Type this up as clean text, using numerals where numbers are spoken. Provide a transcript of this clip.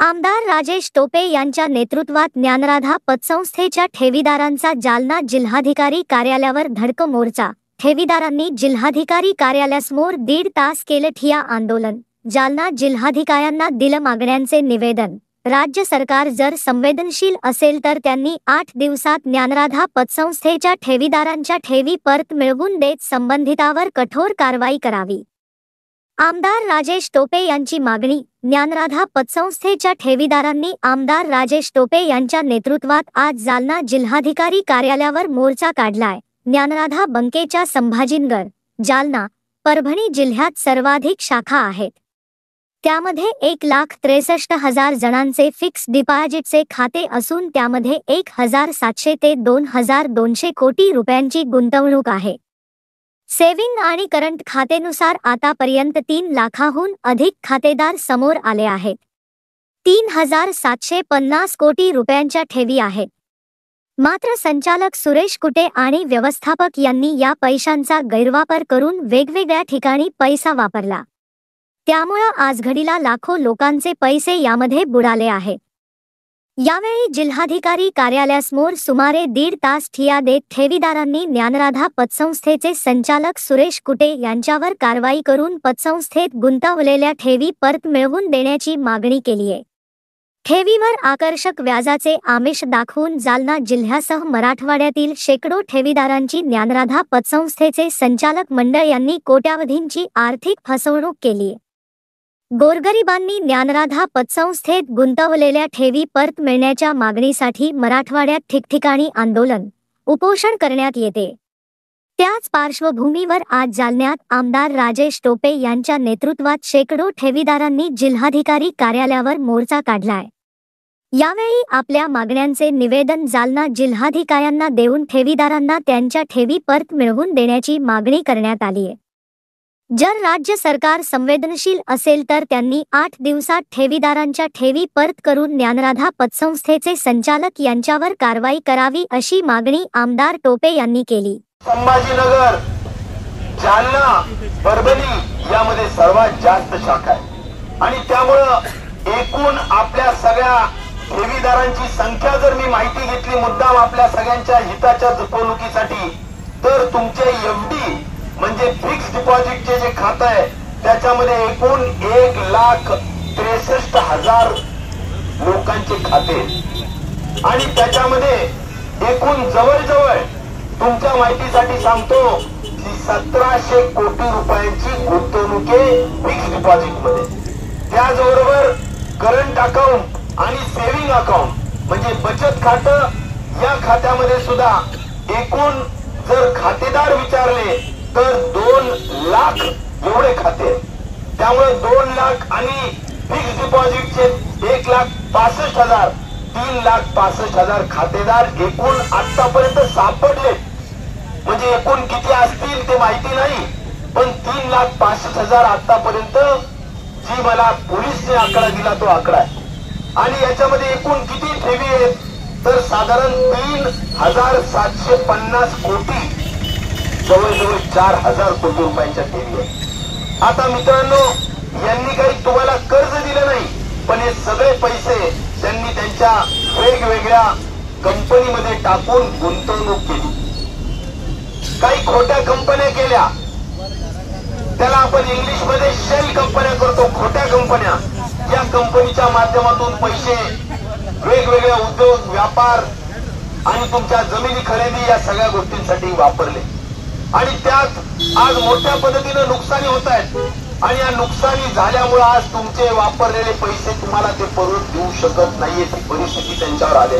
आमदार राजेश टोपे यांच्या नेतृत्वात ज्ञानराधा पतसंस्थेच्या ठेवीदारांचा जालना जिल्हाधिकारी कार्यालयावर धडक मोर्चा। ठेवीदारांनी जिल्हाधिकारी कार्यालयासमोर 1.5 तास केले ठिय्या आंदोलन। जालना जिल्हाधिकाऱ्यांना दिलं मागण्यांचे निवेदन। राज्य सरकार जर संवेदनशील असेल तर त्यांनी 8 दिवसात ज्ञानराधा पतसंस्थेच्या ठेवीदारांच्या ठेवी परत मिळवून देत संबंधितावर कठोर कारवाई करावी। आमदार राजेश टोपे यांची मागणी। ज्ञानराधा पतसंस्थेच्या ठेवीदारांनी आमदार राजेश टोपे यांच्या नेतृत्वात आज जालना जिल्हाधिकारी कार्यालयावर मोर्चा काढलाय। ज्ञानराधा बँकेच्या संभाजीनगर, जालना, परभणी जिल्ह्यात सर्वाधिक शाखा आहेत। त्यामध्ये 1,63,000 जणांचे फिक्स डिपॉझिटचे खाते असून त्यामध्ये 1,700 ते 2,200 कोटी रुपयांची गुंतवणूक आहे। सेविंग आणि करंट खातेनुसार आतापर्यंत 3 लाखाहून अधिक खातेदार समोर आले आहेत। 3,750 कोटी रुपयांच्या ठेवी आहेत। मात्र संचालक सुरेश कुटे आणि व्यवस्थापक यांनी या पैशांचा गैरवापर करून वेगवेगळ्या ठिकाणी पैसा वापरला। त्यामुळे आजघडीला लाखो लोकांचे पैसे यामध्ये बुडाले आहेत। यावेळी जिल्हाधिकारी कार्यालयासमोर सुमारे 1.5 तास ठिय्या देत ठेवीदारांनी ज्ञानराधा पतसंस्थेचे संचालक सुरेश कुटे यांच्यावर कारवाई करून पतसंस्थेत गुंतवलेल्या ठेवी परत मिळवून देण्याची मागणी केली आहे। ठेवीवर आकर्षक व्याजाचे आमिष दाखवून जालना जिल्ह्यासह मराठवाड्यातील शेकडो ठेवीदारांची ज्ञानराधा पतसंस्थेचे संचालक मंडळ यांनी कोट्यावधींची आर्थिक फसवणूक केली। गोरगरिबांनी ज्ञानराधा पतसंस्थेत गुंतवलेल्या ठेवी परत मिळण्याच्या मागणीसाठी मराठवाड्यात ठिकठिकाणी आंदोलन, उपोषण करण्यात येते। त्याच पार्श्वभूमीवर आज जालन्यात आमदार राजेश टोपे यांच्या नेतृत्वात शेकडो ठेवीदारांनी जिल्हाधिकारी कार्यालयावर मोर्चा काढलाय। यावेळी आपल्या मागण्यांचे निवेदन जालना जिल्हाधिकाऱ्यांना देऊन ठेवीदारांना त्यांच्या ठेवी परत मिळवून देण्याची मागणी करण्यात आली आहे। जर राज्य सरकार संवेदनशील असेल तर त्यांनी 8 दिवसात ठेवीदारांच्या ठेवी परत करून ज्ञानराधा पतसंस्थेचे संचालक यांच्यावर कारवाई करावी अशी मागणी आमदार टोपे यांनी केली। संभाजीनगर, जालना, परभणी यामध्ये सर्वात जास्त शाखा आहे आणि त्यामुळे एकूण आपल्या सगळ्या ठेवीदारांची संख्या जर मी माहिती घेतली मुद्दाम आपल्या सगळ्यांच्या हिताच्या जपवणुकीसाठी तर तुमचे एफडी म्हणजे फिक्स डिपॉझिटचे जे खाते आहे त्याच्यामध्ये एकूण 1,63,000 लोकांचे खाते आणि त्याच्यामध्ये एकूण जवळजवळ तुमच्या माहितीसाठी सांगतो की 1,700 कोटी रुपयांची गुंतवणूक आहे फिक्स डिपॉझिट मध्ये। त्याचबरोबर करंट अकाउंट आणि सेव्हिंग अकाउंट म्हणजे बचत खातं या खात्यामध्ये सुद्धा एकूण जर खातेदार विचारले तर 2 लाख एवढे खाते। त्यामुळे 2 लाख आणि फिक्स डिपॉझिटचे 1,65,000, 3,65,000 खातेदार एकूण आतापर्यंत सापडले। म्हणजे एकूण किती असतील ते माहिती नाही, पण 3,65,000 आतापर्यंत जी मला पोलिसने आकडा दिला तो आकडा आहे। आणि याच्यामध्ये एकूण किती ठेवी आहेत तर साधारण 3,750 कोटी, जवळजवळ 4,000 कोटी रुपयांच्या ठेवी आहे। आता मित्रांनो, यांनी काही तुम्हाला कर्ज दिलं नाही, पण हे सगळे पैसे त्यांनी त्यांच्या वेगवेगळ्या कंपनीमध्ये टाकून गुंतवणूक केली। काही खोट्या कंपन्या केल्या, त्याला आपण इंग्लिशमध्ये शेल कंपन्या करतो, खोट्या कंपन्या। या कंपनीच्या माध्यमातून पैसे वेगवेगळ्या उद्योग, व्यापार आणि तुमच्या जमिनी खरेदी या सगळ्या गोष्टींसाठी वापरले आणि त्यात आज मोठ्या पद्धतीने नुकसानी होत आहेत आणि या नुकसानी झाल्यामुळे आज तुमचे वापरलेले पैसे तुम्हाला ते परत देऊ शकत नाहीये, ती परिस्थिती त्यांच्यावर आली।